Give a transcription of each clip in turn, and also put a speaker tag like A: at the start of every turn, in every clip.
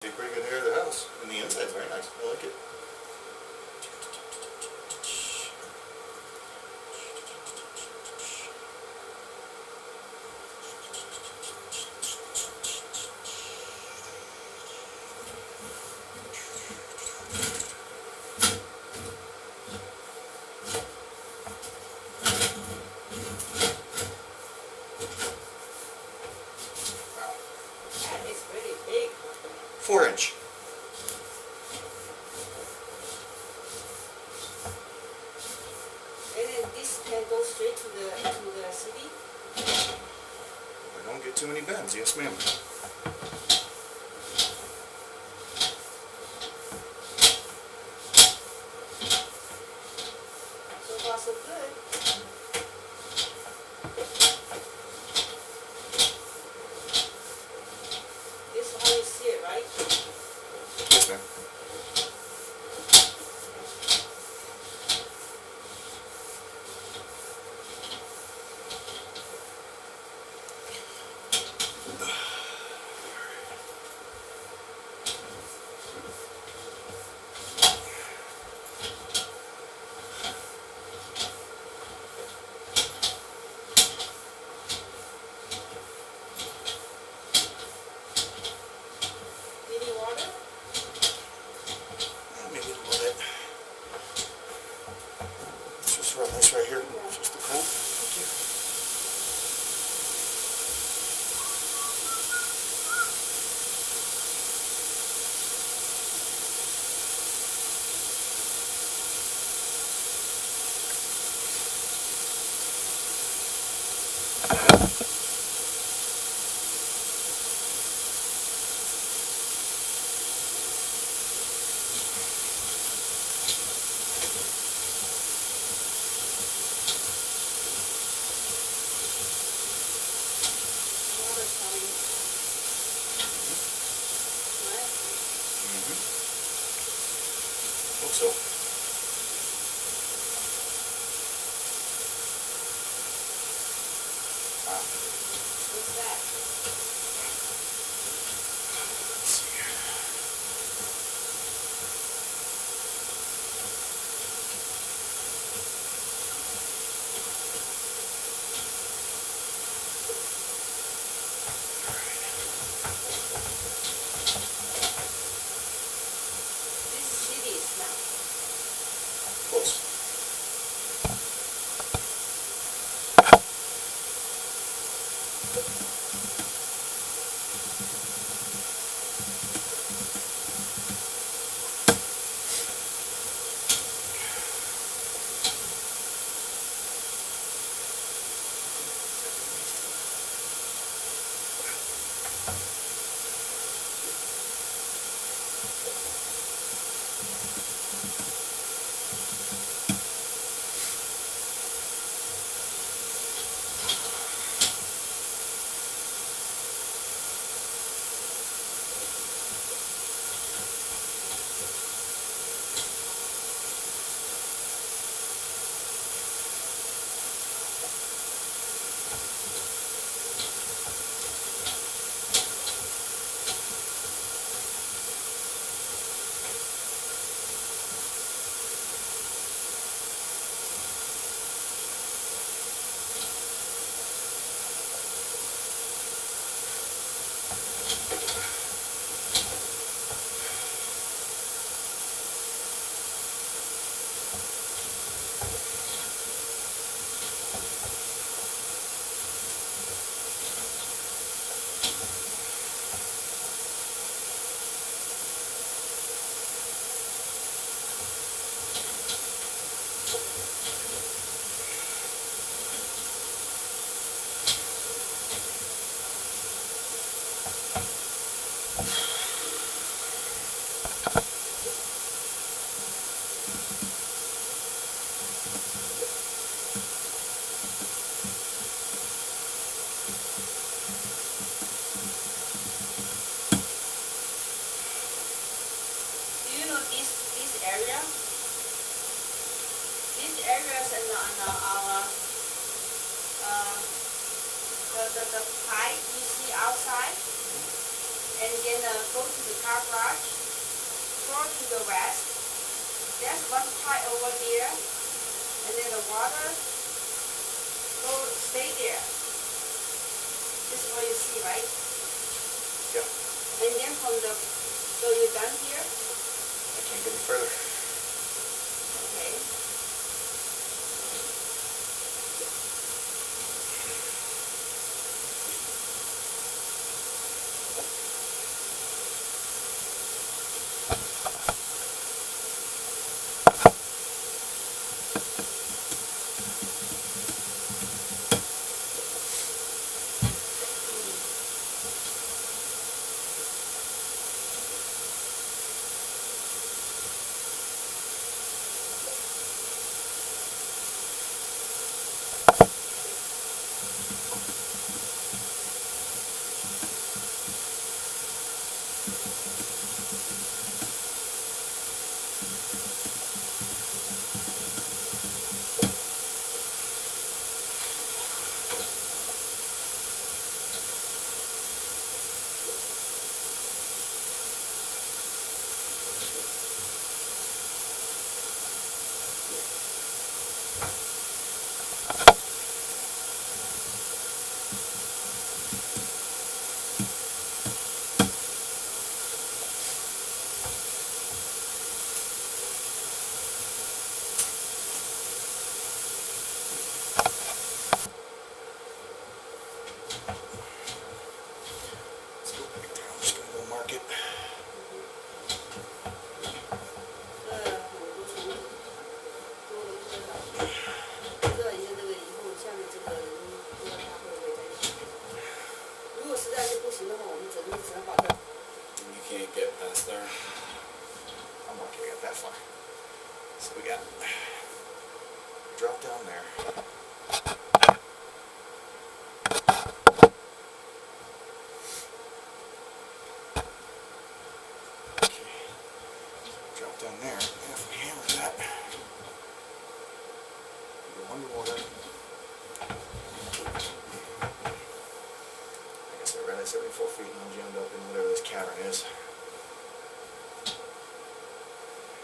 A: Take pretty good care of the house, and the inside's very nice. I like it.
B: That is really big.
A: 4-inch.
B: And then this can go straight to the city.
A: I don't get too many bends. Yes, ma'am.
B: So far so good. This is how you see it, right?
A: Yes, ma'am.
B: Any water?
A: Maybe a little bit. Let's just run this right here. Just the cold. Thank you.
B: Water's coming. Right?
A: Hope so.
B: What's that?
A: Let's see here.
B: This city is now.
A: Close.
B: Do you know this area? This area is on our the pipe you see outside, and then go to the car garage. Go to the west. There's one pipe over there. And then the water go stay there. This is what you see, right?
A: Yeah.
B: And then from the, so you're done here?
A: I can't get any further.
B: Okay.
A: Let's go back down. I'm just gonna go mark it.
B: 我不知道你这个以后下面这个不知道他会不会再去。如果实在是不行的话，我们只能把它。
C: You can't get past there.
A: I'm not gonna get that far. So we got drop down there. Okay. Drop down there. And if we hammer that, we go underwater. I guess I ran at 74 feet and I'm jammed up in whatever this cavern is.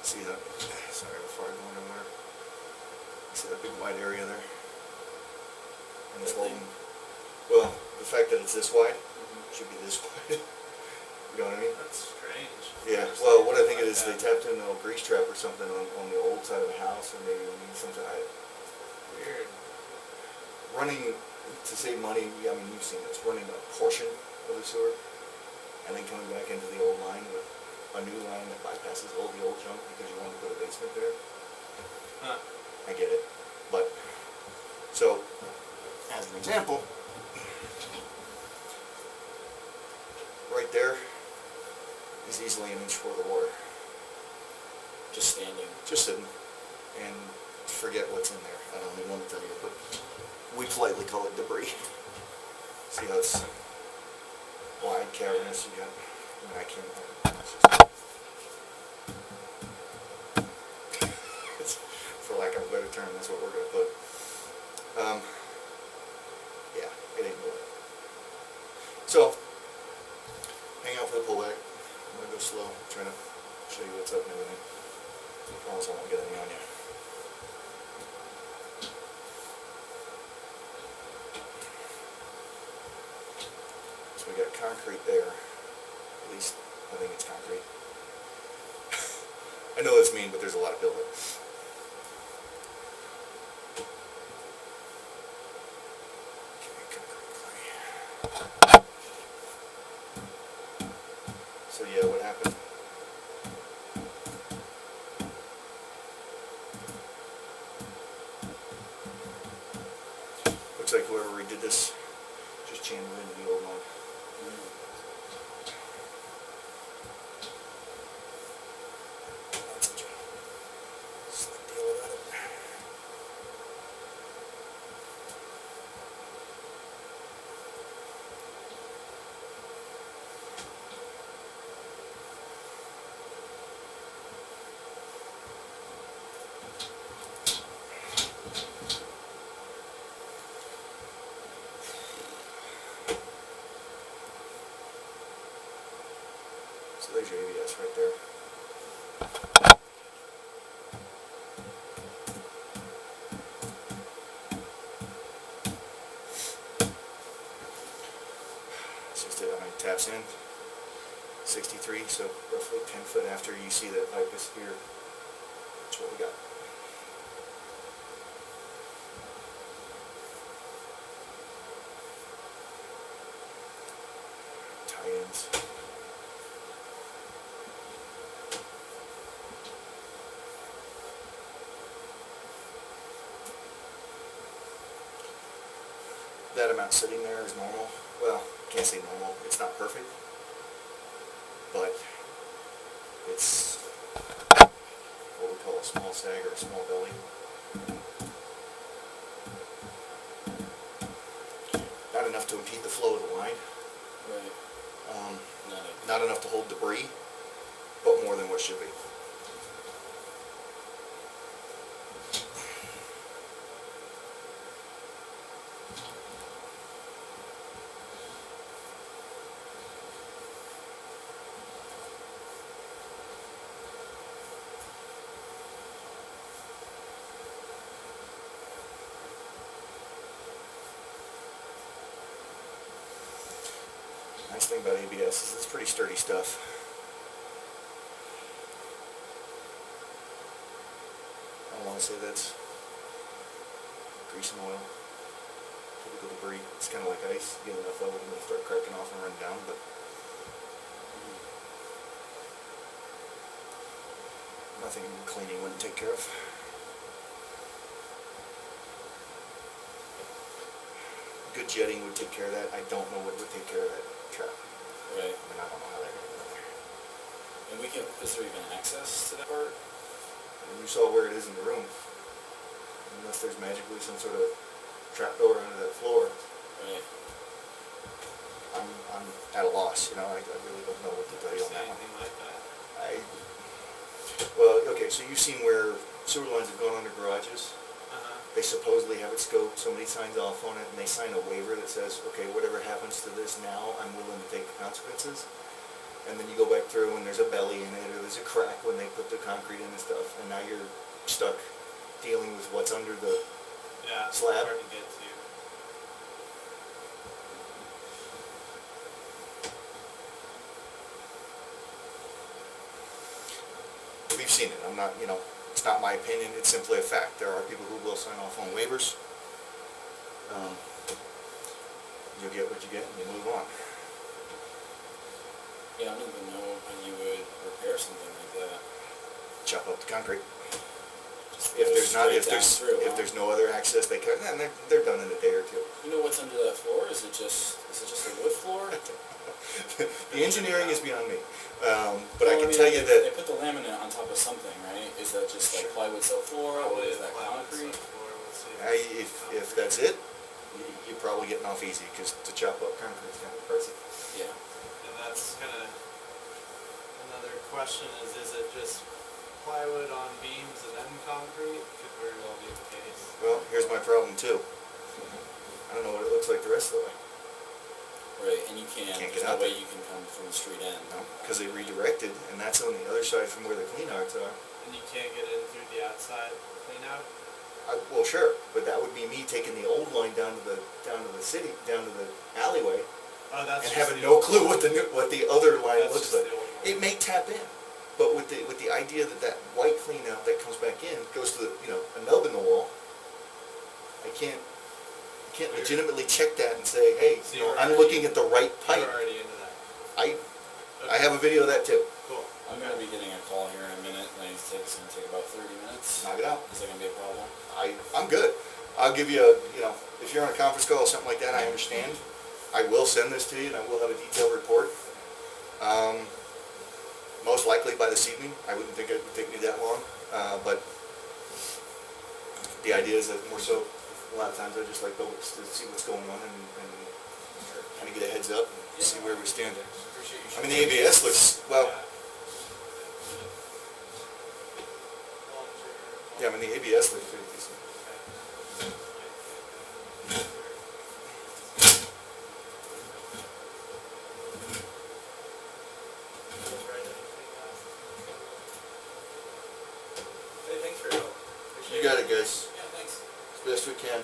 A: See that? Sorry, before I go anywhere. See that big wide area there? And it's holding. Well, the fact that it's this wide should be this wide. You know what I mean?
C: That's strange.
A: Yeah. Well, what I think it is, they tapped in a grease trap or something on the old side of the house, or maybe we need something.
C: Weird.
A: Running to save money. I mean, you've seen this. Running a portion of the sewer, and then coming back into the old line with a new line that bypasses all the old junk because you want to put a basement there.
C: Huh.
A: I get it. But, so, as an example, right there is easily an inch full of water.
C: Just standing.
A: Just sitting. And forget what's in there. I don't even want to tell you, but we politely call it debris. See how it's wide, cavernous, you got, I mean, I can't, it's, for lack of a better term, that's what we're going to put. Yeah, it ain't good. So, hang out for the pullback. I'm going to go slow, trying to show you what's up and everything. I promise I won't get any on you. So we got concrete there. At least I think it's concrete. I know that's mean, but there's a lot of building. So yeah, what happened? Looks like whoever redid this just channeled into the old one. Slick deal about it. that's right there. It's just how many taps in. 63, so roughly 10 foot after you see that pipe disappear. That's what we got. Tie-ins. That amount sitting there is normal. Well, can't say normal. It's not perfect, but it's what we call a small sag or a small belly. Not enough to impede the flow of the line.
C: Right.
A: Not enough to hold debris, but more than what should be. Nice thing about ABS is it's pretty sturdy stuff. I don't want to say that's grease and oil. Typical debris. It's kind of like ice. You get enough of it and it'll start cracking off and run down, but nothing cleaning wouldn't take care of. Good jetting would take care of that. I don't know what would take care of that trap.
C: Right.
A: I mean, I don't know how that got in there.
C: And we can, is there even access to that part?
A: And you saw where it is in the room. Unless there's magically some sort of trap door under that floor.
C: Right.
A: I'm at a loss, you know, I really don't know what to tell you on that one.
C: Anything like that?
A: Well, okay, so you've seen where sewer lines have gone under garages. They supposedly have it scoped, somebody signs off on it, and they sign a waiver that says, okay, whatever happens to this now, I'm willing to take the consequences. And then you go back through and there's a belly in it, or there's a crack when they put the concrete in and stuff, and now you're stuck dealing with what's under the slab.
C: Hard to get to.
A: We've seen it. I'm not, you know, it's not my opinion. It's simply a fact. There are people who will sign off on waivers. You get what you get and you move on.
C: Yeah, I don't even know how you would repair something like that.
A: Chop up the concrete.
C: Just
A: If
C: go
A: there's not,
C: straight down through,
A: if
C: huh?
A: there's no other access, they cut, and they're done in a day or two.
C: You know what's under that floor? Is it just a wood floor?
A: The engineering is beyond me, but I
C: Well,
A: can
C: mean,
A: tell you
C: they
A: that
C: put the laminate on top of something, right? Is that just like plywood subfloor, or is that concrete?
A: if that's it, you're probably getting off easy, because to chop up concrete is kind of pricey.
C: Yeah.
D: And that's kind of another question is it just plywood on beams and then concrete? Could very well be the case.
A: Well, here's my problem too. I don't know what it looks like the rest of the way.
C: Right, and you can't,
A: Can't
C: there's
A: get
C: no
A: out
C: way
A: there.
C: you can come from the street end.
A: No, because they redirected, and that's on the other side from where the clean outs are.
D: And you can't get in through the outside clean out?
A: Well, sure, but that would be me taking the old line down to the city, down to the alleyway,
D: Oh, that's
A: and
D: just
A: having
D: the
A: no
D: old
A: clue
D: one.
A: what the other line
D: That's
A: looks
D: just
A: like.
D: the old one.
A: It may tap in, but with the idea that white clean out that comes back in goes to a nub in the wall, I can't legitimately check that and say, hey,
D: So you're
A: I'm
D: already-
A: looking at the right pipe.
D: You're already into that.
A: I have a video of that too.
D: Cool.
C: I'm gonna be getting a call here in a minute, and it's gonna take about 30 minutes.
A: Knock it out.
C: Is that gonna be a problem?
A: I'm good. I'll give you if you're on a conference call or something like that, I understand. I will send this to you, and I will have a detailed report. Most likely by this evening. I wouldn't think it would take me that long, but the idea is that more so, a lot of times I just like to see what's going on and kind of get a heads up and see where we stand.
D: Appreciate you.
A: I mean, the ABS looks, well, yeah, I mean, the ABS looks pretty decent. guys,
C: Yeah, thanks.
A: as best we can.